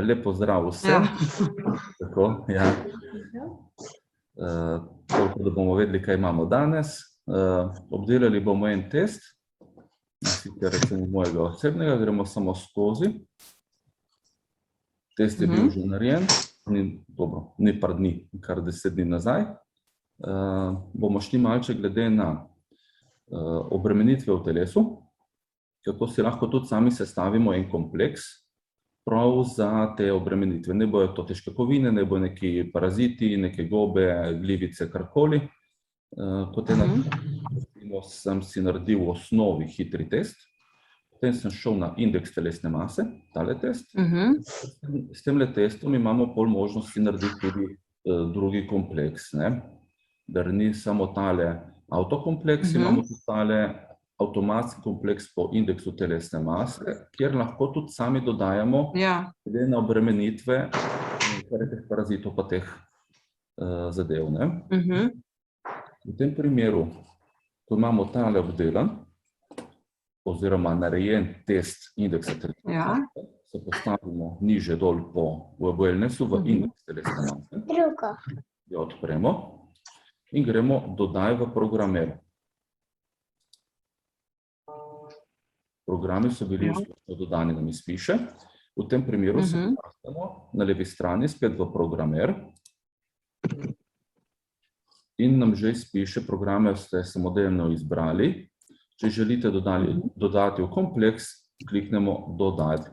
Lep pozdrav vsem. Tako, ja. Toliko, da bomo vedeli, kaj imamo danes. Obdelali bomo en test, sicer recimo mojega osebnega, gremo samo skozi. Test je bil že narejen, ni par dni, kar 10 dni nazaj. Bomo šli malce glede na obremenitve v telesu, kako si lahko tudi sami sestavimo en kompleks prav za te obremenitve. Ne bojo to težke kovine, ne bojo neki paraziti, neke gobe, glivice, karkoli. Kot eno sem si naredil v osnovi hitri test, potem sem šel na indeks telesne mase, tale test. S temle testom imamo pol možnosti narediti tudi drugi kompleks, ne? Da ni samo tale avtokompleks, imamo tudi tale avtomatski kompleks po indeksu telesne mase, kjer lahko tudi sami dodajamo glede na obremenitve teh parazitov pa teh zadev, ne? V tem primeru, ko imamo tale obdelan, oziroma narejen test indeksa telesne mase, se postavimo niže dol po wellnessu v indeks telesne mase, jo odpremo in gremo dodaj v programer. Programi so bili dodani, da mi spiše. V tem primeru se postavimo na levi strani spet v programer in nam že spiše, programe ste samodejno izbrali. Če želite dodati v kompleks, kliknemo dodati.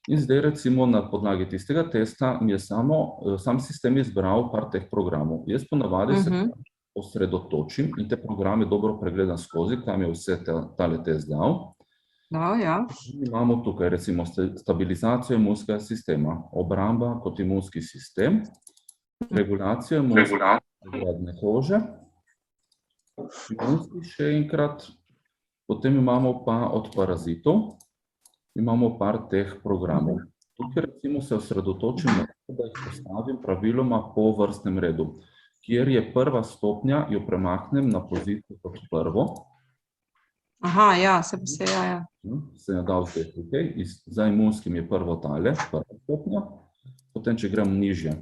In zdaj recimo na podlagi tistega testa mi je sam sistem izbral par teh programov. Jaz ponavadi se osredotočim in te programe dobro pregledam skozi, kam je vse tale test dal. Imamo tukaj recimo stabilizacijo imunskega sistema, obramba kot imunski sistem, regulacijo imunske kože, imunski še enkrat, potem imamo pa od parazitov, imamo par teh programov. Tukaj recimo se osredotočim na to, da jih postavim praviloma po vrstnem redu. Kjer je prva stopnja, jo premaknem na pozicijo kot prvo. Se je dal zdaj tukaj, za imunskim je prvo tale, prva stopnja. Potem, če grem nižje,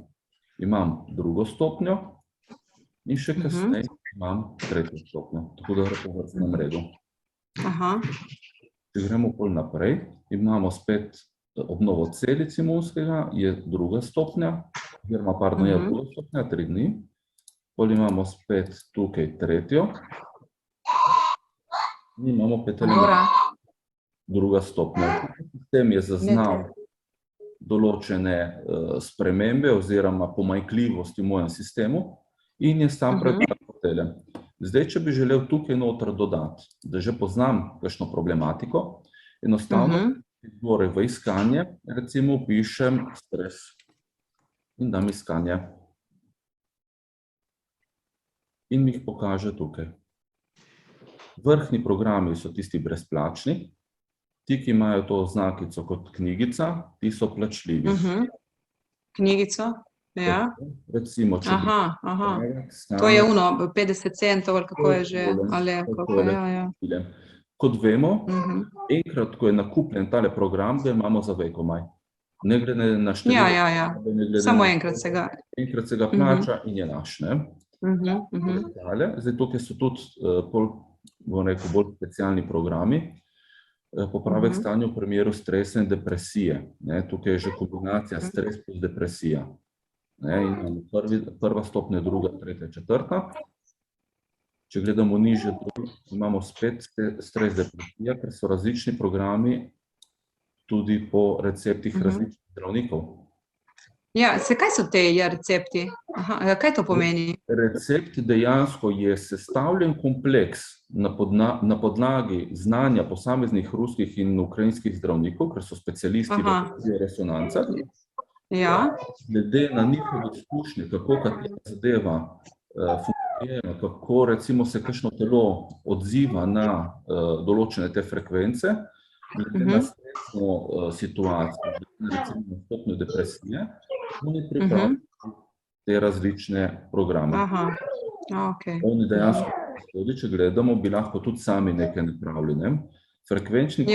imam drugo stopnjo in še kasneje imam tretjo stopnjo, tako da gre po vrstnem redu. Če gremo pol naprej, imamo spet obnovo celic imunskega, je druga stopnja, oziroma pardon, je druga stopnja, 3 dni. Pol imamo spet tukaj tretjo. In imamo pet druga stopnja. Sistem je zaznal določene spremembe oziroma pomanjkljivosti v mojem sistemu in je sam predlagal tele. Zdaj, če bi želel tukaj noter dodati, da že poznam kakšno problematiko, enostavno v iskanje, recimo pišem stres in dam iskanje. In mi jih pokaže tukaj. Vrhnji programi so tisti brezplačni, ti, ki imajo to oznakico kot knjigica, ti so plačljivi. Knjigico, ja. Recimo, če To je 50 centov, ali kako je že, ali kako, ja. Kot vemo, enkrat, ko je nakupljen tale program, ga imamo za vekomaj. Ne glede na število. Ja, samo enkrat se ga. Enkrat se ga plača in je naš, ne? Zdaj, tukaj so tudi bolj specialni programi, popravek stanja v primeru stresa in depresije. Tukaj je že kombinacija stres plus depresija. Prva stopnja, druga, tretja, četrta. Če gledamo nižje, imamo spet stres, depresija, ker so različni programi tudi po receptih različnih zdravnikov. Ja, kaj so te recepti? Kaj to pomeni? Recept dejansko je sestavljen kompleks na podlagi znanja posameznih ruskih in ukrajinskih zdravnikov, ker so specialisti v resonancah. Glede na njihove izkušnje, kako katera zadeva funkcionira, kako recimo se kakšno telo odziva na določene te frekvence, glede na stresno situacijo, recimo na stopnjo depresije, oni pripravljajo te različne programe. Oni dejansko, če gledamo, bi lahko tudi sami nekaj napravili. Frekvenčni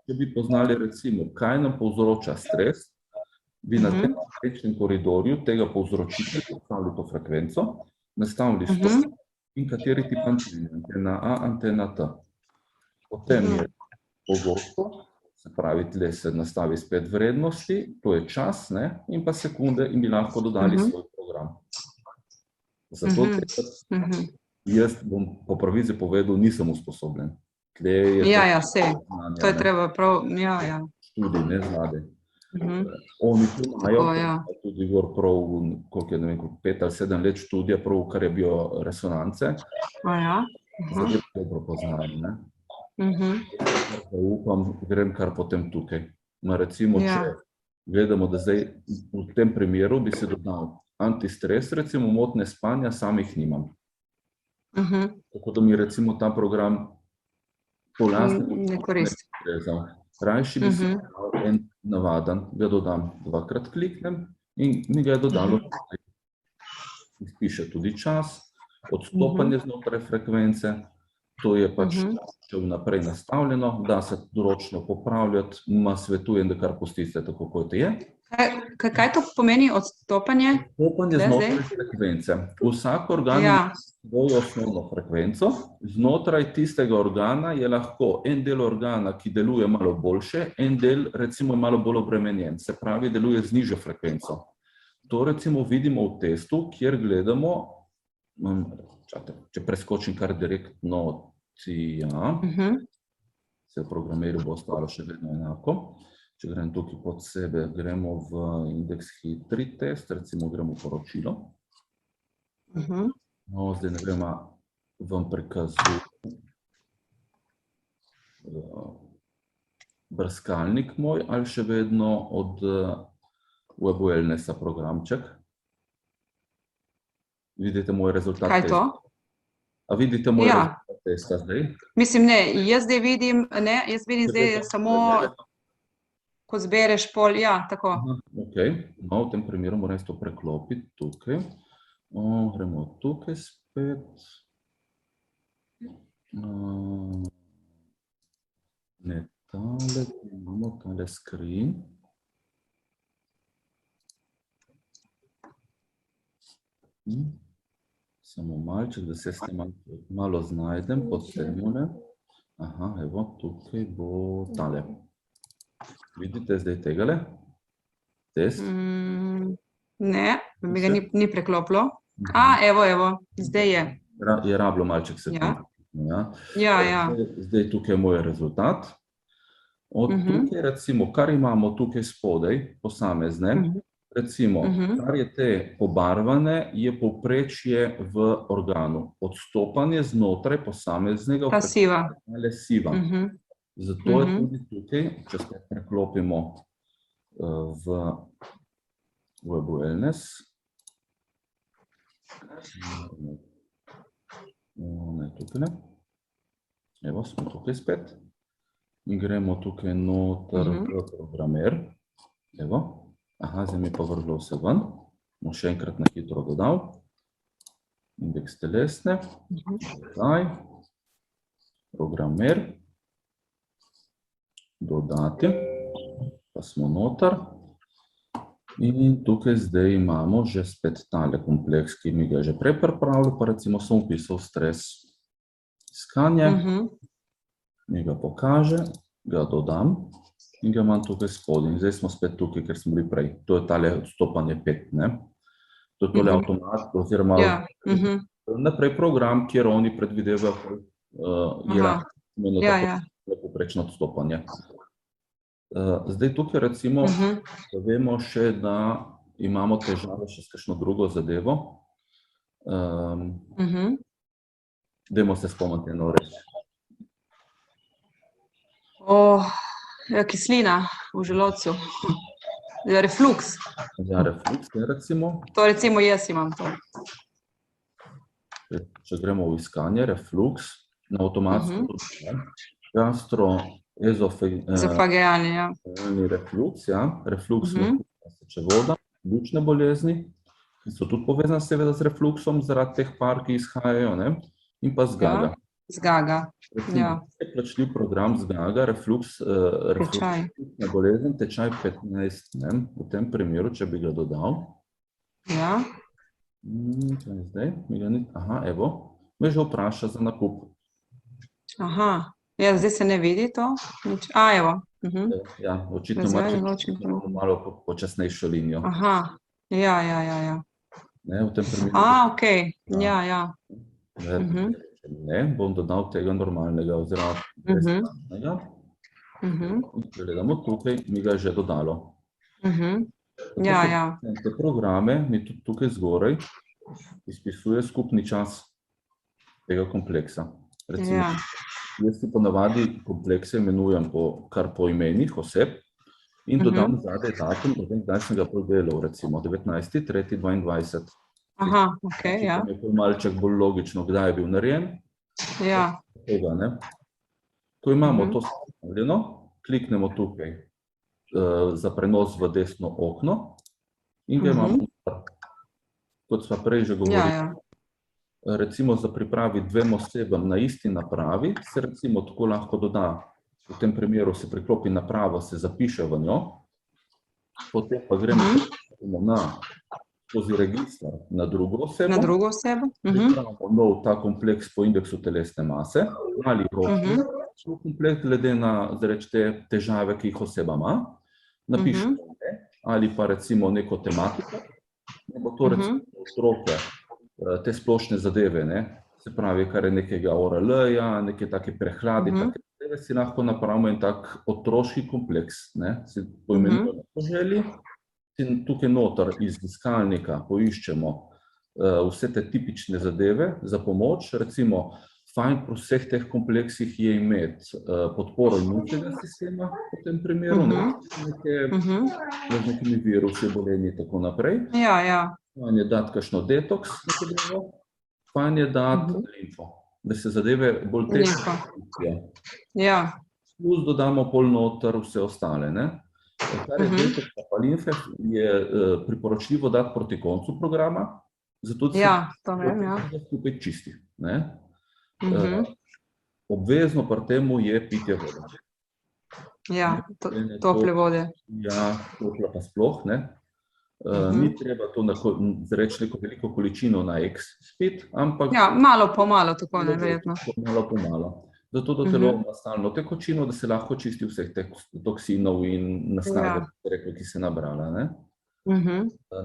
če bi poznali recimo, kaj nam povzroča stres, bi na tem srečnem koridorju tega povzročitelja postavili to frekvenco, nastavili stopnjo in kateri tip antene, antena A, antena T. Potem je pogosto, se pravi, tle se nastavi spet vrednosti, to je čas, ne, in pa sekunde in bi lahko dodali svoj program. Zato jaz bom po pravici povedal, nisem usposobljen. Ja, sej, to je treba prav, ja. Študij, ne znade. Oni tu imajo tudi prav, koliko je, ne vem, 5 ali 7 let študija, prav, kar je bio resonance. Zadeve dobro poznajo, ne. Upam, grem kar potem tukaj. Recimo, če gledamo, da zdaj v tem primeru bi se dodal antistres, recimo motnje spanja, samih nimam. Tako da mi recimo ta program po lastnem ne koristi. Rajši bi si dal en navaden, ga dodam, dvakrat kliknem in mi ga je dodalo. Piše tudi čas, odstopanje znotraj frekvence, to je pač še vnaprej nastavljeno, da se določno popravljati, svetujem, da kar pustite tako, kot je. Kaj to pomeni odstopanje? Odstopanje znotraj frekvence. Vsak organ ima svojo osnovno frekvenco, znotraj tistega organa je lahko en del organa, ki deluje malo boljše, en del recimo malo bolj obremenjen, se pravi, deluje z nižjo frekvenco. To recimo vidimo v testu, kjer gledamo, če preskočim kar direktno, se v programerju bo ostalo še vedno enako. Če grem tukaj pod sebe, gremo v indeks hitri test, recimo gremo v poročilo. Zdaj ne gremo vam prikazu brskalnik moj, ali še vedno od Web Wellnessa programček. Vidite moj rezultat testa? Kaj to? A vidite moj rezultat testa zdaj? Mislim, ne, jaz vidim zdaj samo, ko zbereš pol, tako. Ok, v tem primeru moram to preklopiti tukaj. Gremo tukaj spet. Ne tale, imamo tale screen. Samo malček, da se s tem malo znajdem, pod temole. Aha, evo, tukaj bo tale. Vidite zdaj tegale? Test? Ne, mi ga ni preklopilo. Evo, zdaj je. Je rabilo malček sekund. Ja. Zdaj tukaj je moj rezultat. Od tukaj recimo, kar imamo tukaj spodaj, posamezne, recimo, kar je te pobarvane, je povprečje v organu. Odstopanje znotraj posameznega Ta siva. Siva. Zato je tudi tukaj, če se preklopimo v Web Wellness. Ne, tukaj ne. Evo, smo tukaj spet. In gremo tukaj noter v programer. Evo. Aha, zdaj mi pa vrglo vse ven. Bom še enkrat na hitro dodal. Indeks telesne. Dodaj. Programer. Dodati. Pa smo noter. In tukaj zdaj imamo že spet tale kompleks, ki mi ga že prej pripravljal, pa recimo sem upisal stres. Iskanje. Mi ga pokaže, ga dodam in ga imam tukaj spodaj. In zdaj smo spet tukaj, ker smo bili prej. To je tale odstopanje 5, ne? To je tole avtomat, oziroma naprej program, kjer oni predvidevajo, je povprečno odstopanje. Zdaj tukaj recimo, da vemo še, da imamo težave še s kakšno drugo zadevo. Dajmo se spomniti eno reč. Kislina v želodcu. Refluks. Ja, refluks, recimo. To recimo jaz imam to. Če gremo v iskanje, refluks, na avtomatsko gastro-ezofagealni refluks, refluks sečevoda, pljučne bolezni, ki so tudi povezane seveda z refluksom, zaradi teh par, ki izhajajo, in pa zgaga. Zgaga. Recimo, Ja. plačljiv program Zgaga, Tečaj. refluksna bolezen, tečaj 15, ne? V tem primeru, če bi ga dodal. Ja. Kaj je zdaj? Aha, evo, me že vpraša za nakup. Aha. Ja, zdaj se ne vidi to. Nič. Evo. Ja, očitno Razvijanje ima ročnih rok. malo počasnejšo linijo. Aha. Ja. Ne, v tem primeru, Okej. Ja. ne, bom dodal tega normalnega oziroma brezplačnega. Gledamo tukaj, mi ga je že dodalo. Ja. Te programe mi tudi tukaj zgoraj izpisuje skupni čas tega kompleksa. Recimo, Ja. jaz si ponavadi komplekse imenujem kar po imenih oseb in dodam zadaj datum, kdaj sem ga delal, recimo 19.3.22. Aha, okej, ja. Če mi je to malček bolj logično, kdaj je bil narejen. Ja. Tega, ne. Ko imamo to sestavljeno, kliknemo tukaj za prenos v desno okno in ga imamo, kot sva prej že govorili. Ja. Recimo za pripraviti dvem osebam na isti napravi, se recimo tako lahko doda, v tem primeru se priklopi naprava, se zapiše v njo, potem pa gremo skozi register na drugo osebo. Na drugo osebo. Pripravimo nov ta kompleks po indeksu telesne mase ali ročni kompleks glede na te težave, ki jih oseba ima. Napišemo ali pa recimo neko tematiko, da bo to recimo otroke, te splošne zadeve, ne, se pravi, kar je nekega ORL-ja, neke take prehladi, take zadeve, si lahko napravimo en tak otroški kompleks, ne, si poimenujemo po želji, in tukaj noter iz iskalnika poiščemo vse te tipične zadeve za pomoč, recimo fajn pri vseh teh kompleksih je imeti podporo imunskega sistema v tem primeru, z nekimi virusi, bolenji in tako naprej. Ja. Fajn je dati kakšno detoks, fajn je dati limfo, da se zadeve bolj težko vključijo. Ja. Plus dodamo pol noter vse ostale, ne. Kar je detoksa pa limfe, je priporočljivo dati proti koncu programa, zato da se skupaj čisti, ne. Obvezno pri temu je pitje vode. Ja, tople vode. Ja, topla pa sploh, ne. Ni treba to zreči neko veliko količino na eks spiti, ampak... Ja, malo po malo, tako neverjetno. Malo po malo. Zato da telo ima stalno tekočino, da se lahko čisti vseh teh toksinov in nasnage, ki se nabrala, ne.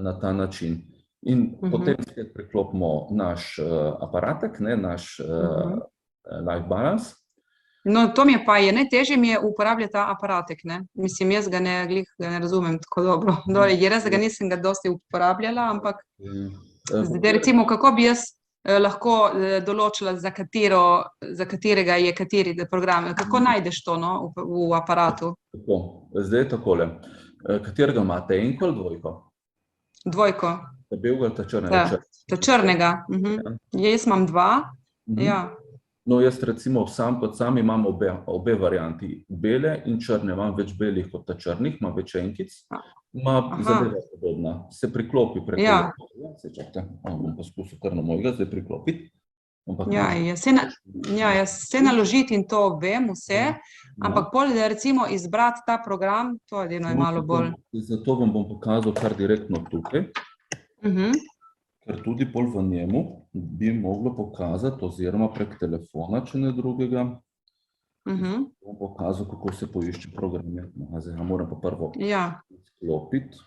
Na ta način. In potem spet priklopimo naš aparatek, ne, naš Life Balance. No, to mi je pa, najtežje mi je uporabljati ta aparatek, ne. Mislim, jaz ga ne razumem tako dobro. Je res, da ga nisem dosti uporabljala, ampak recimo, kako bi jaz lahko določila, za katerega je kateri program. Kako najdeš to, no, v aparatu? Tako, zdaj takole. Katerega imate, enko ali dvojko? Dvojko. Ta belega ali ta črnega? Ta črnega. Jaz imam dva, ja. No, jaz recimo kot sam imam obe varianti, bele in črne, imam več belih kot ta črnih, imam več enkic, ima zadeva podobna, se priklopi preko... Čakajte, bom poskusil kar na mojega zdaj priklopiti. Ja, se naložiti in to vem vse, ampak pol recimo izbrati ta program, to je malo bolj... Zato vam bom pokazal kar direktno tukaj. Ker tudi pol v njemu bi moglo pokazati, oziroma prek telefona, če ne drugega, bom pokazal, kako se poišče programe. Zdaj ga moram pa prvo sklopiti.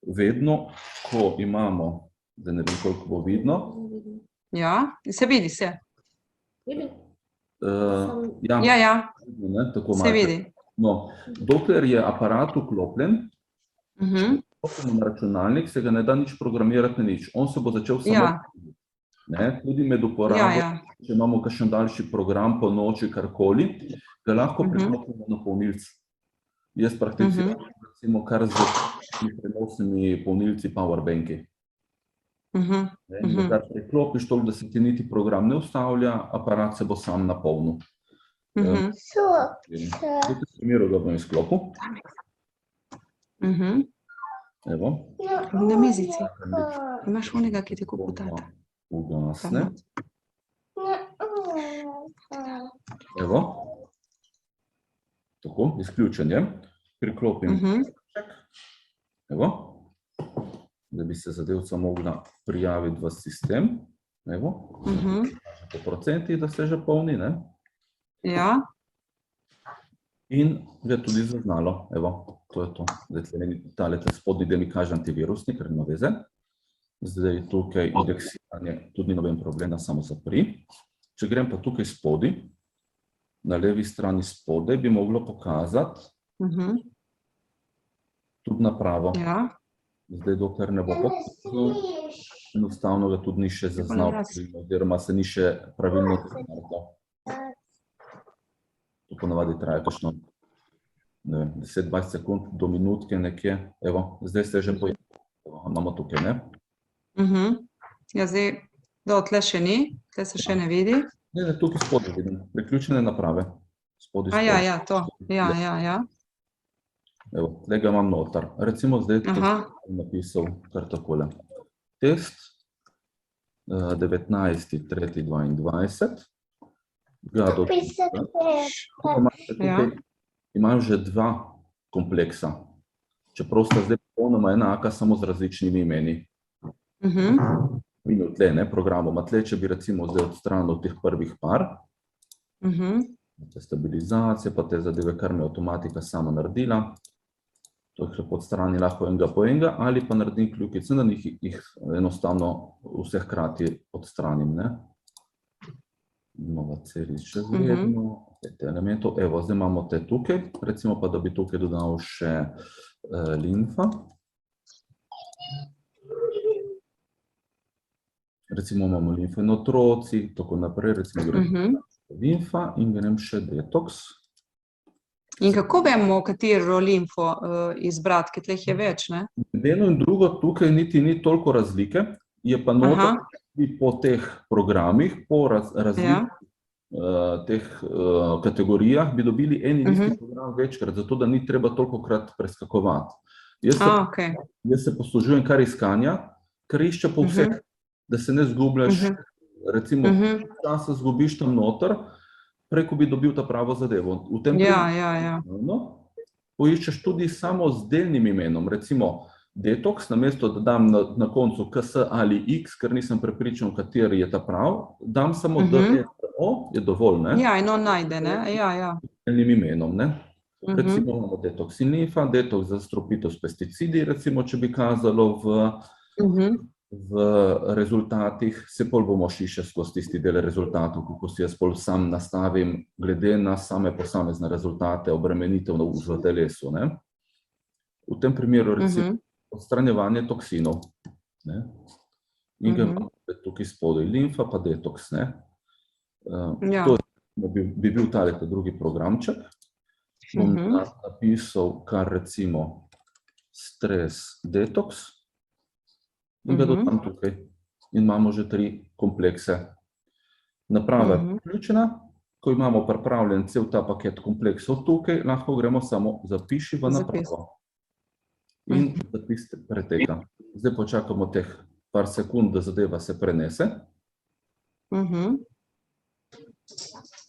Vedno, ko imamo, da ne vem, koliko bo vidno. Ja, se vidi se. Ja, se vidi. No, dokler je aparat vklopljen, na računalnik, se ga ne da nič programirati, nič. On se bo začel samo tudi med uporabo, če imamo kakšen daljši program po noči, karkoli, ga lahko priklopimo na polnilc. Jaz prakticiram recimo kar z prenosnimi polnilci powerbanki. Da priklopiš toliko, da se ti niti program ne ustavlja, aparat se bo sam napolnil. V tem primeru ga bom izklopil. Evo. Na mizici. Imaš onega, ki ti tako potata. Ugasne. Evo. Tako, izključen je. Priklopim. Evo. Da bi se zadevca mogla prijaviti v sistem. Evo. Po procentih, da se že polni, ne? Ja. In je tudi zaznalo, evo, to je to. Zdaj, tale spodnji del mi kaže antivirusni, ker ima veze. Zdaj tukaj indeksiranje, tudi ni noben problem, da samo zapri. Če grem pa tukaj spodaj, na levi strani spodaj, bi moglo pokazati tudi napravo. Ja. Zdaj, dokler ne bo pokazal, enostavno ga tudi ni še zaznal, oziroma se ni še pravilno zaznal. To ponavadi traja kakšno 10-20 sekund do minutke nekje. Evo, zdaj se je že pojavil. Imamo tukaj, ne? Ja, zdaj, tle še ni, tle se še ne vidi. Ne, tukaj spodaj vidim, priključene naprave. Ja, to, ja. Evo, tle ga imam noter. Recimo zdaj napisal kar takole. Test 19.3.22. Imam že dva kompleksa, čeprav sta zdaj popolnoma enaka, samo z različnimi imeni. In tle, ne, programoma. Tle, če bi recimo zdaj odstranil teh prvih par, te stabilizacije, pa te zadeve, kar mi je avtomatika sama naredila, to jih lepo odstrani lahko enega po enega, ali pa naredim kljukice, da jih enostavno vse hkrati odstranim, ne. Nova series še vredno, te elementov, evo, zdaj imamo te tukaj, recimo pa, da bi tukaj dodal še limfa. Recimo imamo limfe in otroci, tako naprej, recimo grem limfa in grem še detoks. In kako vemo, katero limfo izbrati, ker tleh je več, ne? Eno in drugo tukaj niti ni toliko razlike, je pa noter po teh programih, po različnih teh kategorijah bi dobili en in isti program večkrat, zato da ni treba tolikokrat preskakovati. Jaz se poslužujem kar iskanja, kar išče po vseh, da se ne zgubljaš, recimo časa zgubiš tam noter, preko bi dobil ta pravo zadevo. V tem primeru poiščeš tudi samo z delnim imenom, recimo detoks, namesto da dam na koncu KS ali X, ker nisem prepričan, kateri je ta prav, dam samo DSO, je dovolj, ne? Ja, in on najde, ne? Ja. Z delnim imenom, ne? Recimo imamo detoks in limfa, detoks za zastrupitev s pesticidi, recimo, če bi kazalo v rezultatih, se pol bomo šli še skozi tisti del rezultatov, kako si jaz pol sam nastavim, glede na same posamezne rezultate, obremenitev v telesu, ne? V tem primeru, recimo, odstranjevanje toksinov, ne? In ga imamo tukaj spodaj, limfa pa detoks, ne? To bi bil tale drugi programček. Bom napisal kar recimo stres detoks in ga dodam tukaj. In imamo že 3 komplekse. Naprava je vključena, ko imamo pripravljen cel ta paket kompleksov tukaj, lahko gremo samo zapiši v napravo. In zapis preteka. Zdaj počakamo teh par sekund, da zadeva se prenese.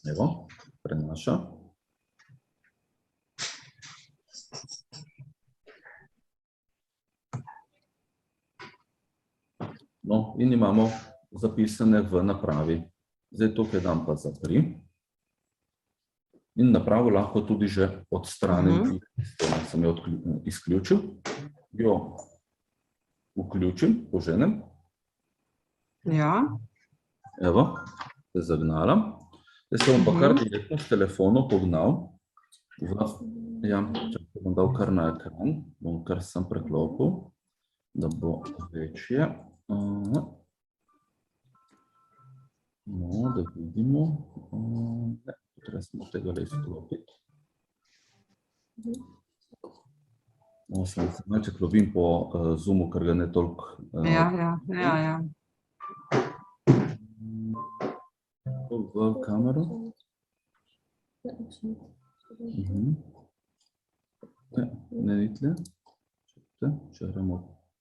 Evo, prenaša. No, in imamo zapisane v napravi. Zdaj tukaj dam pa zapri. In napravo lahko tudi že odstranim, sem jo izključil, jo vključim, poženem. Ja. Evo, se zagnala. Zdaj se bom pa kar direktno s telefonom pognal. Ja, če bom dal kar na ekran, bom kar sem preklopil, da bo večje. No, da vidimo. Ne. Treba smo tega le izklopiti. No, sem se malček lovim po Zoomu, ker ga ne toliko... Ja. V kamero. Ne, ni tle. Če gremo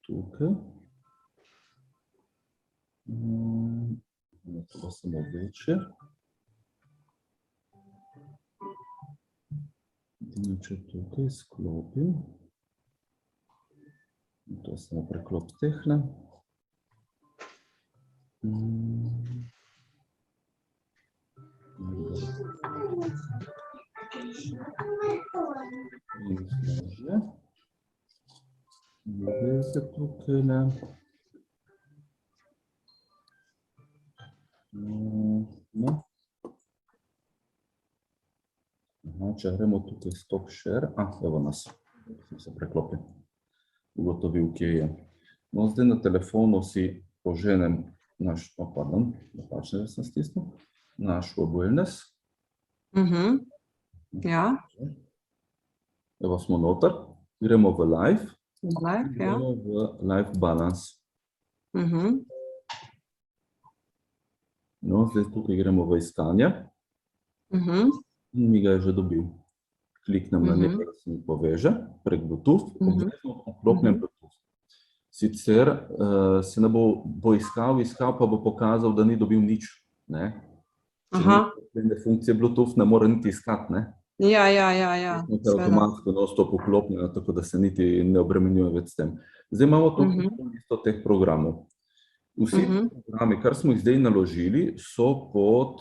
tukaj. To bo samo večje. Če tukaj sklopim, to samo preklop tehle. Zdaj se tukaj ne. Če gremo tukaj stop share, evo nas, sem se preklopil, ugotovil, kje je. No, zdaj na telefonu si poženem naš, napačne sem stisnil, naš wellness. Ja. Evo smo noter, gremo v live, Ja. gremo v live balance. No, zdaj tukaj gremo v iskanje. In mi ga je že dobil. Kliknem na nekaj, da se mi poveže prek Bluetooth, obvezno vklopnem Bluetooth. Sicer se ne bo iskal, pa bo pokazal, da ni dobil nič. Če ni funkcije Bluetooth, ne more niti iskati. Ja. Avtomatsko non-stop vklopljeno, tako da se niti ne obremenjuje več s tem. Zdaj imamo tukaj listo teh programov. Vsi programi, kar smo jih zdaj naložili, so pod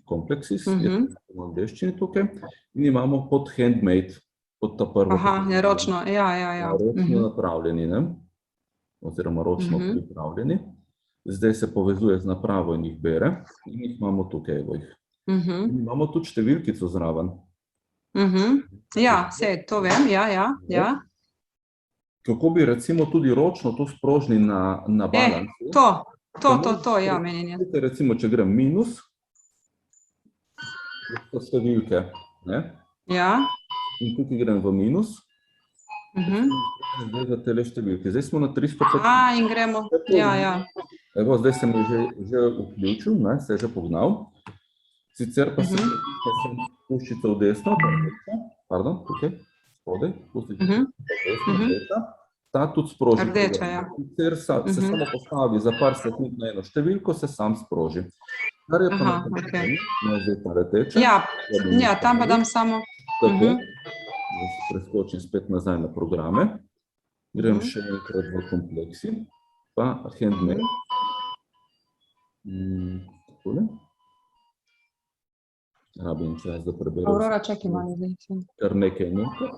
kompleksis, je v angleščini tukaj, in imamo pod handmade, pod ta prvo. Neročno, ja. Ročno napravljeni, oziroma ročno pripravljeni. Zdaj se povezuje z napravo in jih bere, in jih imamo tukaj, evo jih. Imamo tudi številkico zraven. Ja, sej, to vem, ja. Kako bi recimo tudi ročno to sprožili na balansu? To, ja, meni je. Tukaj recimo, če grem minus, so številke, Ja. in tukaj grem v minus, zdaj za tele številke. Zdaj smo na 350. In gremo, ja. Evo, zdaj sem že vključil, se je že pognal. Sicer pa sem puščica v desno, pardon, tukaj, spodaj, puščica v desno, ta tudi sproži. Rdeča, ja. Sicer se samo postavi za par sekund na eno številko, se sam sproži. Kar je pa naprej, zdaj pa leteče. Ja, tam pa dam samo. Tako, preskočim spet nazaj na programe. Grem še enkrat v kompleksi, pa handmade. Takole. Rabim čas, da preberem. Aurora, čekaj malo zdaj. Kar nekaj nekaj.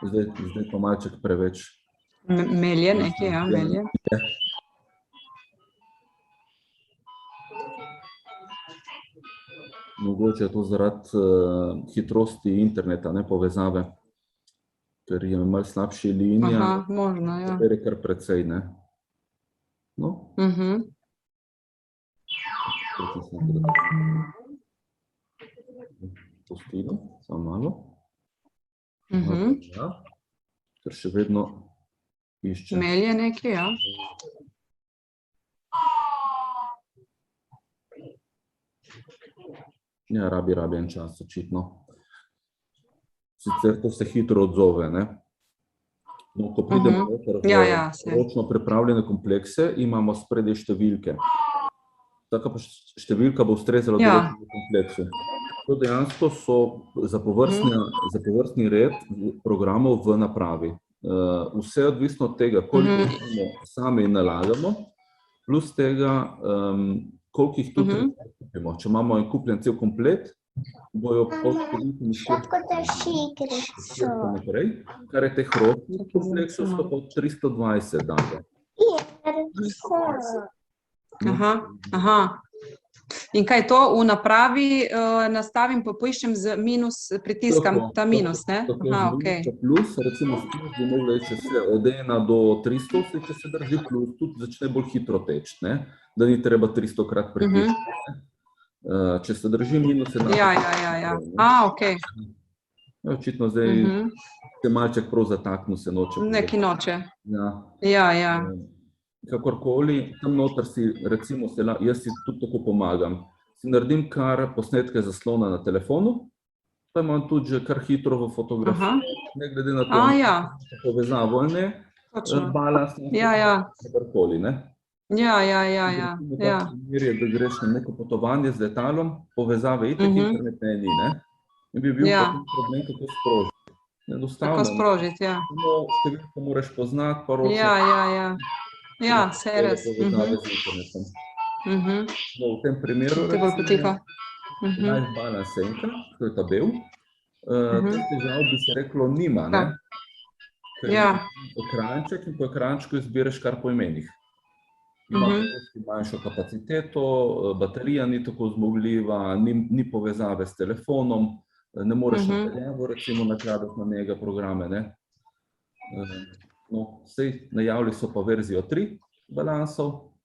Zdaj pa malček preveč. Melje nekaj, ja, melje. Mogoče je to zaradi hitrosti interneta, povezave, ker je malo slabša linija, možno, ja. ker je kar precej, No. Pustimo, samo malo. Ker še vedno išče. Melje nekaj, ja. Ja, rabi en čas, očitno. Sicer to se hitro odzove, No, ko pridemo v ročno pripravljene komplekse, imamo spredaj številke. Taka pa številka bo ustrezala določenemu kompleksu. To dejansko so za povrstni red programov v napravi. Vse odvisno od tega, koliko sami nalagamo, plus tega, koliko jih tudi kupimo. Če imamo kupljen cel komplet, bojo pod naprej, kar je teh ročnih kompleksov, so pod 320 dane. In kaj to v napravi nastavim, poiščem z minus, pritiskam ta minus, ne? Plus, recimo plus bi mogla reči vse, od 1 do 300, če se drži plus, tudi začne bolj hitro teči, da ni treba 300-krat pritiskati. Če se drži minus, Ja. Okej. Očitno zdaj se malček prav zataknil, se noče. Neki noče. Ja. Kakorkoli, tam noter si, recimo, jaz si tudi tako pomagam. Si naredim kar posnetke zaslona na telefonu, pa imam tudi že kar hitro v fotografiji, ne glede na to, ja. povezavo ali ne, Točno. balans Ja. kadarkoli, ne. Ja. Primer je, da greš na neko potovanje z letalom, povezave itak, internetne ni, ne. In bi bil potem problem, kako sprožiti. Enostavno. Kako sprožiti, ja. Samo številko moraš poznati, pa ročno. Ja. Ja, se je res. Povezave z internetom. No, v tem primeru Te bolj potika. Live balance enkrat, to je ta bel. Teh težav bi se reklo nima, ne? Ker je ekranček in po ekrančku izbiraš kar po imenih. Ima manjšo kapaciteto, baterija ni tako zmogljiva, ni povezave s telefonom, ne moreš napeljavo recimo nakladati na njega programe, ne. No, sej najavili so pa verzijo 3 balansov.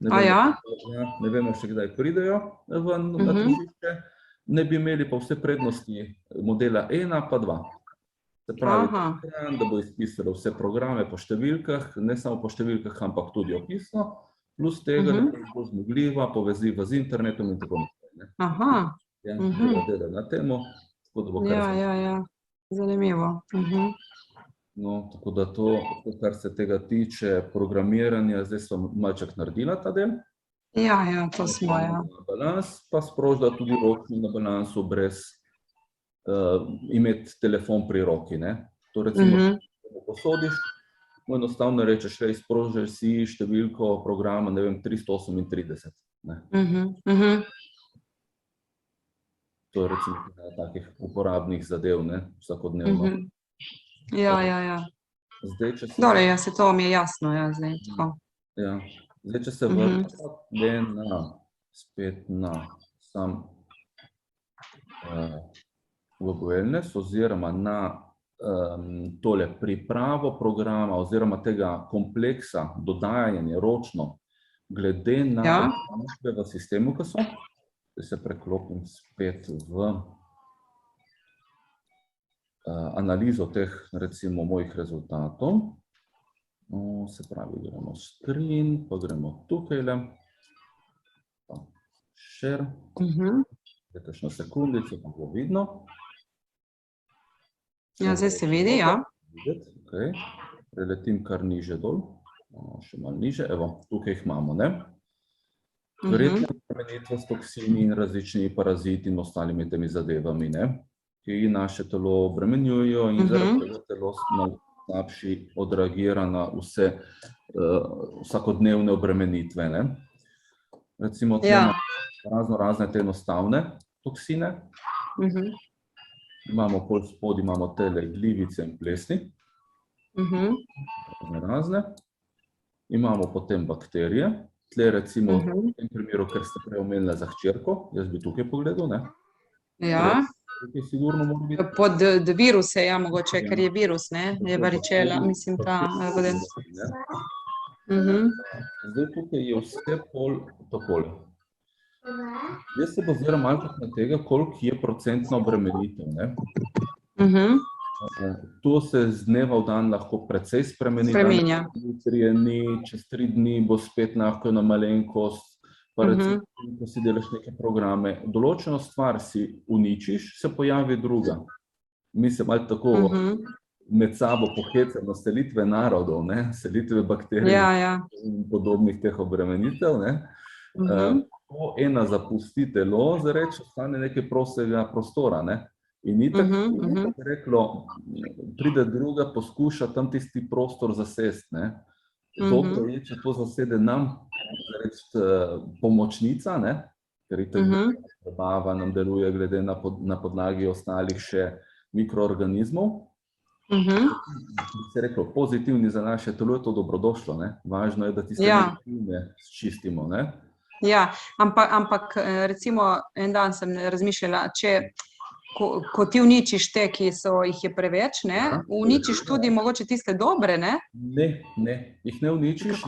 Ne vemo še kdaj pridejo ven na tržišče. Ne bi imeli pa vse prednosti modela 1 pa 2. Se pravi, da bo izpisalo vse programe po številkah, ne samo po številkah, ampak tudi opisno, plus tega, da bo zmogljiva, povezljiva z internetom in tako naprej. Dela na temo, tako da bo kar Ja. Zanimivo. No, tako da to, kar se tega tiče programiranja, zdaj so malček naredila ta del. Ja, to smo, ja. Balans pa sprožila tudi ročno na balansu brez imeti telefon pri roki, ne. To recimo, ko posodiš, mu enostavno rečeš, sproži si številko programa, ne vem, 338, ne. To je recimo takih uporabnih zadev, ne, vsakodnevno. Ja. Zdaj, če se... Dobre, ja, se to mi je jasno, ja, zdaj, tako. Ja, zdaj, če se vrnem spet na sam web wellness oziroma na tole pripravo programa oziroma tega kompleksa dodajanja ročno glede na v sistemu, ki so. Zdaj se preklopim spet v analizo teh, recimo, mojih rezultatov. Se pravi, gremo screen, pa gremo tukajle. Share. Kakšno sekundico, pa bo vidno. Ja, zdaj se vidi, ja. Preletim kar niže dol. Še malo niže, evo, tukaj jih imamo, ne? Verjetno obremenitve s toksini in različnimi paraziti in ostalimi temi zadevami, ne? Ki naše telo obremenjujejo in zaradi tega telo slabši odreagira na vse vsakodnevne obremenitve, ne. Recimo razne te enostavne toksine. Imamo pol spodaj, imamo tele glivice in plesni. Razne. Imamo potem bakterije. Tle recimo v tem primeru, ker ste prej omenili za hčerko, jaz bi tukaj pogledal, ne. Ja. Tukaj sigurno mora biti. Pod viruse, ja, mogoče, ker je virus, ne, je varičela, mislim, ta voden. Zdaj tukaj je vse pol takole. Jaz se baziram malo na tega, koliko je procentna obremenitev, ne. To se z dneva v dan lahko precej spremeni. Spreminja. Čez 3 dni bo spet lahko ena malenkost, pa recimo, ko si delaš neke programe, določeno stvar si uničiš, se pojavi druga. Mi se malo tako med sabo pohecamo, selitve narodov, ne, selitve bakterij in podobnih teh obremenitev, ne. Ko ena zapusti telo, zareč, ostane nekaj prostega prostora, ne. In itak, reklo, pride druga, poskuša tam tisti prostor zasesti, ne. Dobro je, če to zasede nam, pomočnica, ne, ker itak prebava nam deluje glede na podlagi ostalih še mikroorganizmov. Bi se reklo, pozitivni za naše telo je to dobrodošlo, ne. Važno je, da tiste negativne čistimo, ne. Ja, ampak recimo en dan sem razmišljala, ko ti uničiš te, ki jih je preveč, ne, uničiš tudi mogoče tiste dobre, ne? Ne, jih ne uničiš.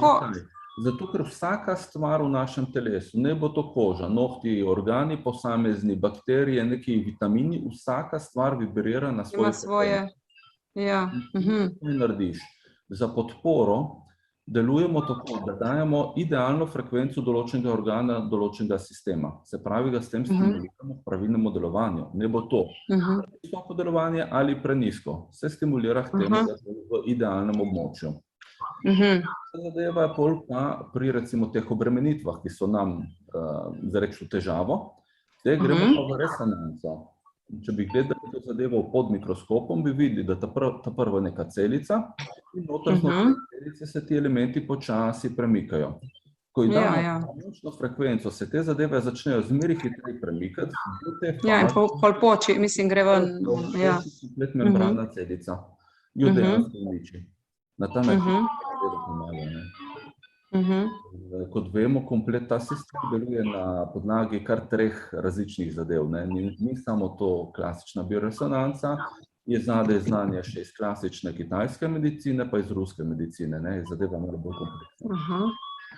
Zato, ker vsaka stvar v našem telesu, ne bo to koža, nohti, organi, posamezni, bakterije, neki vitamini, vsaka stvar vibrira na svoje. Ima svoje, ja. Kaj narediš? Za podporo delujemo tako, da dajemo idealno frekvenco določenega organa, določenega sistema. Se pravi, da s tem stimuliramo pravilnemu delovanju. Ne bo to visoko delovanje ali prenisko. Se stimulira k temu, da je v idealnem območju. Zadeva je pol pa pri recimo teh obremenitvah, ki so nam zarekli težavo, zdaj gremo pa v resonanco. Če bi gledali to zadevo pod mikroskopom, bi videli, da ta prva neka celica in noter znotraj celice se ti elementi počasi premikajo. Ko jih damo močno frekvenco, se te zadeve začnejo zmeri hitreje premikati. Ja, in pol poči, mislim, gre ven. Komplet membrana celica. Jo dejansko uniči. Na ta način kot vemo, komplet ta sistem deluje na podlagi kar 3 različnih zadev. Ni samo to klasična bioresonanca, je zadaj znanje še iz klasične kitajske medicine, pa iz ruske medicine. Zadeva malo bolj kompleksna.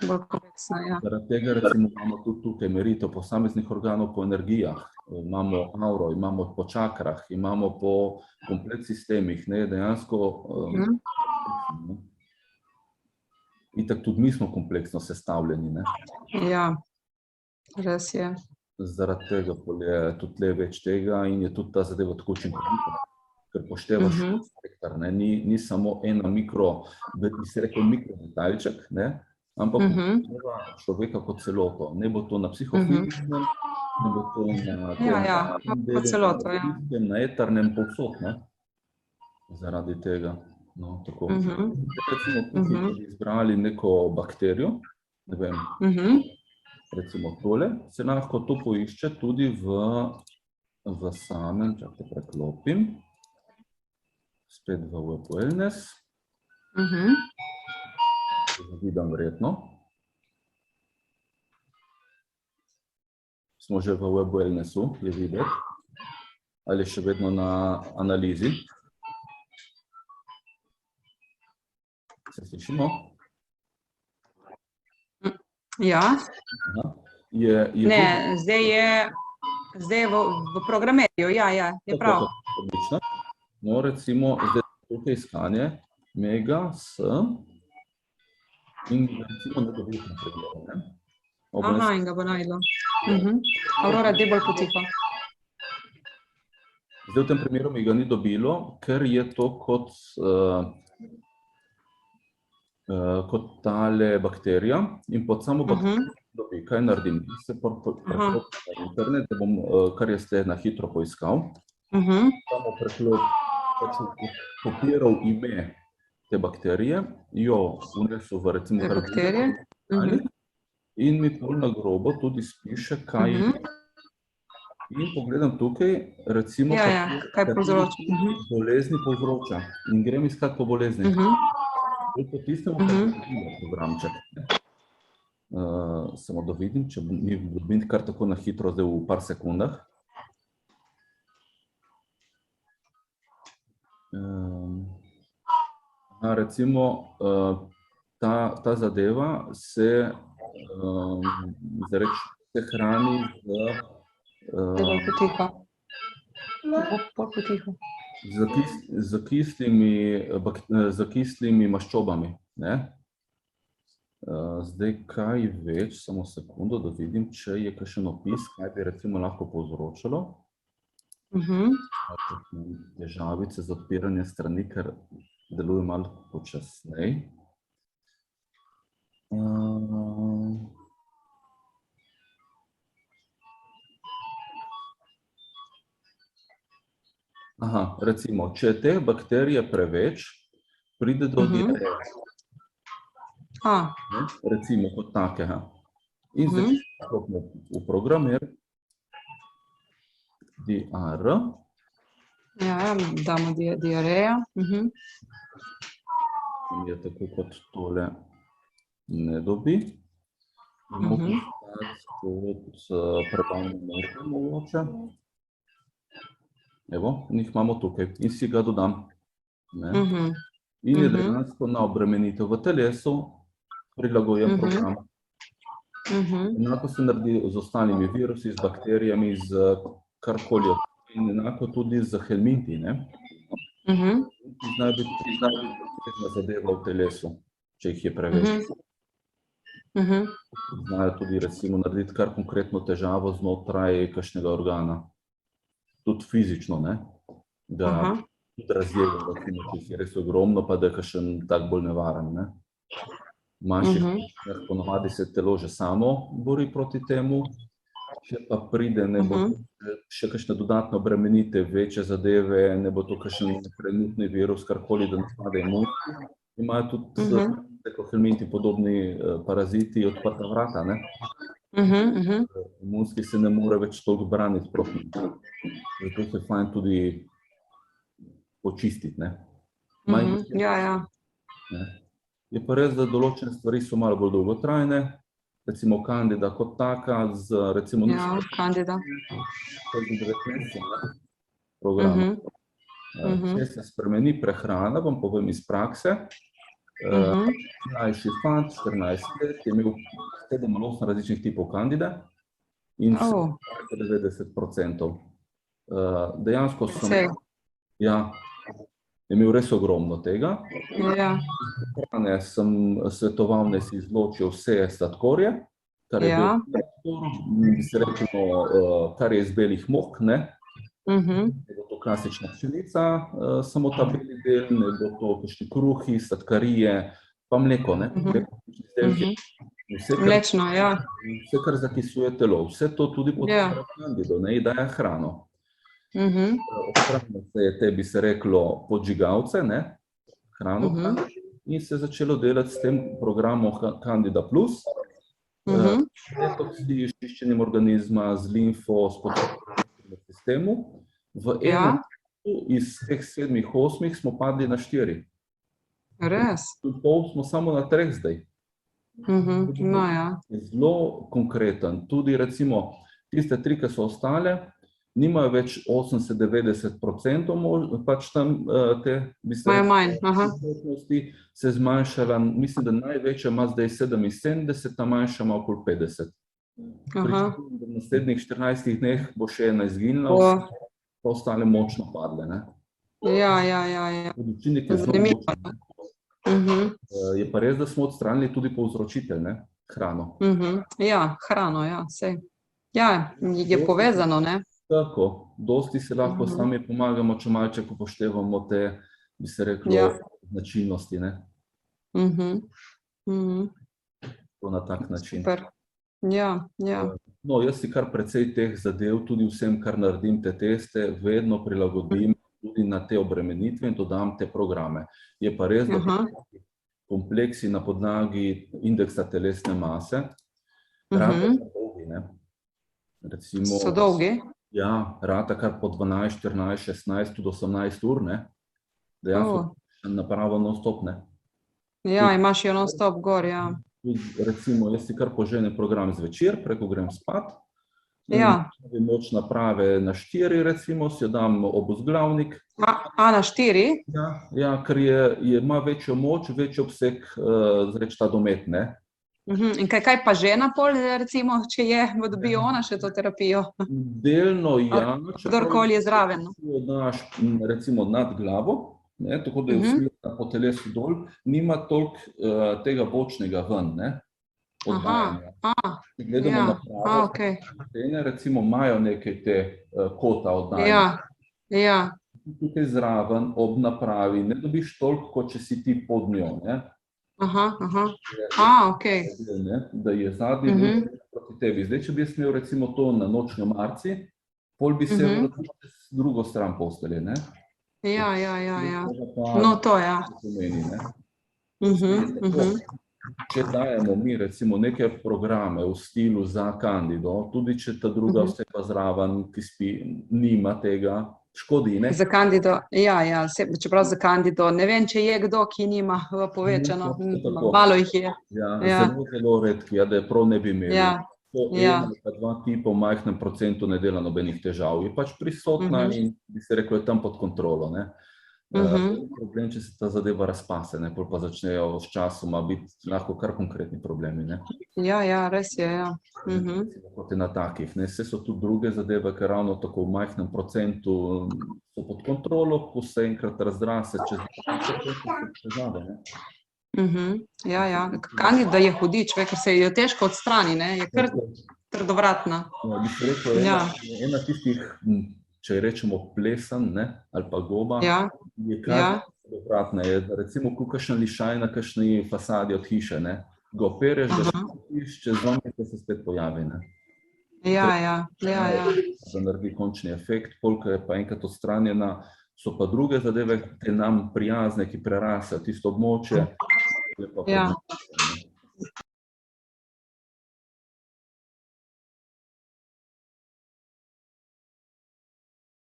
Bolj kompleksna, ja. Zaradi tega recimo imamo tudi tukaj meritev posameznih organov po energijah, imamo auro, imamo po čakrah, imamo po komplet sistemih, dejansko itak tudi mi smo kompleksno sestavljeni. Ja, res je. Zaradi tega je tudi le več tega in je tudi ta zadeva tako učinkovita, ker poštevaš spektr, ni samo ena bi se rekel mikrodetajlček, ampak pošteva človeka kot celoto. Ne bo to na psihofizičnem, ne bo to na celoto, na eternem povsod, zaradi tega. Recimo, tukaj bi izbrali neko bakterijo, ne vem, recimo tole, se lahko to poišče tudi v samem, čakaj preklopim, spet v Web Wellness, vidim verjetno. Smo že v Web Wellnessu, je videti, ali še vedno na analizi. Se slišimo? Ja. Ne, zdaj je v programerju, ja, je prav. Odlično. No, recimo, zdaj tukaj iskanje, mega, s, in recimo ne dobil na pregledu. Aha, in ga bo najdlo. Aurora, dej bolj potiho. Zdaj v tem primeru mi ga ni dobilo, ker je to kot tale bakterija in pod samo bakterijo dobi. Kaj naredim? Se preklopim na internet, da bom, kar je zdaj na hitro poiskal. Samo kopiral ime te bakterije, jo vnesel v recimo in mi pol na grobo tudi spiše, kaj je. In pogledam tukaj, recimo, kaj bolezni povzroča. In grem iskat po bolezni. Po tistemu, kar je programček. Samo da vidim, če mi dobim kar tako na hitro zdaj v par sekundah. Recimo, ta zadeva se hrani z kislimi maščobami. Zdaj, kaj več, samo sekundo, da vidim, če je kakšen opis, kaj bi recimo lahko povzročalo. Težavice z odpiranje strani, ker deluje malo počasnej. Recimo, če je teh bakterije preveč, pride do diareje. Recimo, kot takega. In zdaj, če vklopimo v programer, diar. Ja, damo diareja. Je tako kot tole ne dobi. Mogo kot prebavno morda mogoče. Evo, njih imamo tukaj in si ga dodam. In je dejansko na obremenitev v telesu prilagojen program. Enako se naredi z ostalimi virusi, z bakterijami, z karkoli, in enako tudi z helminti. Zna biti zadeva v telesu. če jih je preveč. Mhm. Znajo tudi recimo narediti kar konkretno težavo znotraj kakšnega organa. Tudi fizično, ne? Da Aha. tudi razjejo, recimo, če jih je res ogromno, pa da je kakšen tak bolj nevaren, ne? V manjših količinah ponovadi se telo že samo bori proti temu, če pa pride, ne bo še kakšne dodatne obremenitev, večje zadeve, ne bo to kakšen trenutni virus, karkoli, da napade imunski. Imajo tudi helminti podobni paraziti odprta vrata, ne? Imunski se ne more več toliko braniti proti. Zato se fajn tudi počistiti, ne? Ja. Ne? Je pa res, da določene stvari so malo bolj dolgotrajne, recimo Candida kot taka, z recimo Ja, Candida. programa. Če se spremeni prehrana, vam povem iz prakse, mlajši fant, 14 let, je imel 7 ali 8 različnih tipov Candide in 90%. Dejansko sem imel res ogromno tega. Hrane sem svetoval, da si izločil vse sladkorje, kar je bi se reklo, kar je iz belih mok, ne? Ne bo to klasična pšenica, samo ta beli del, ne bo to kakšni kruhi, sladkarije, pa mleko, ne? Mlečno, ja. Vse, kar zakisuje telo, vse to tudi podpira Candido, ne, daje hrano. Odstranilo se je te, bi se reklo, podžigalce, ne, hrano, in se je začelo delati s tem programom Candida Plus, detoksi, s čiščenjem organizma, z limfo, s podporo sistemu. V enem iz teh 7-8 smo padli na 4. Res? Pol smo samo na 3 zdaj. No, ja. Zelo konkreten, tudi recimo tiste 3, ki so ostale, nimajo več 80-90%, pač tam te, bi se rekli, se zmanjšala, mislim, da največja ima zdaj 77, ta manjša ima okoli 50. Pričakujem, da v naslednjih 14 dneh bo še ena izginila, pa ostale močno padle, ne? Ja. Učinek je zelo močen. Je pa res, da smo odstranili tudi povzročitelj, ne? Hrano. Ja, hrano, ja, sej. Ja, je povezano, ne? Tako, dosti se lahko sami pomagamo, če malček upoštevamo te, bi se reklo, značilnosti, ne? To na tak način. Super. Ja. No, jaz si kar precej teh zadev, tudi vsem, kar naredim te teste, vedno prilagodim tudi na te obremenitve in dodam te programe. Je pa res, da kompleksi na podlagi indeksa telesne mase, rade so dolgi, ne? Recimo, so dolgi? Ja, rata kar po 12, 14, 16, tudi 18 ur, ne? Dejansko napravo non-stop, ne? Ja, imaš jo non-stop gor, ja. Recimo, jaz si kar poženem program zvečer, preko grem spat. Ja. Moč naprave na 4, recimo, si jo dam ob vzglavnik. Na 4? Ja, ker ima večjo moč, večji obseg, zreč ta domet, ne? In kaj pa žena pol, recimo, če dobi ona še to terapijo? Delno, ja. Kdorkoli je zraven. Jo daš, recimo, nad glavo, ne, tako da je usmerjena po telesu dol, nima toliko tega bočnega ven, ne, oddajanja. Gledamo napravo, recimo, imajo nekaj te kota oddajanja. Ja. Tukaj zraven, ob napravi, ne dobiš toliko, kot če si ti pod njo, ne. Okej. Da je zadnji del proti tebi. Zdaj, če bi jaz imel recimo to na nočni omarici, pol bi se z drugo stran postelje, ne. Ja. No, to, ja. Če dajemo mi recimo neke programe v stilu za Candido, tudi če ta druga oseba zraven, ki spi, nima tega, škodi, ne? Za Candido, ja, čeprav za Candido, ne vem, če je kdo, ki nima povečano, malo jih je. Ja, zelo redki, da je prav ne bi imeli. To ena ali pa 2 tipa v majhnem procentu ne dela nobenih težav. Je pač prisotna in bi se reklo, je tam pod kontrolo, ne. Problem, če se ta zadeva razpase, ne, pol pa začnejo s časoma biti lahko kar konkretni problemi, ne. Ja, res je, ja. Kot je na takih, ne, vse so tudi druge zadeve, ker ravno tako v majhnem procentu so pod kontrolo, ko se enkrat razdrase, čez težave, ne. Ja. Kandida je hudič, ker se jo težko odstrani, ne? Je kar trdovratna. Bi se rekel, ena tistih, če rečemo plesan, ne, ali pa goba, je kar trdovratna. Je recimo kakšna lišaj na kakšni fasadi od hiše, ne. Ga opereš, ga spustiš, čez 2 meseca se spet pojavi, ne. Ja. Da naredi končni efekt, polka je pa enkrat odstranjena, so pa druge zadeve, te nam prijazne, ki prerasejo tisto območje. Ja.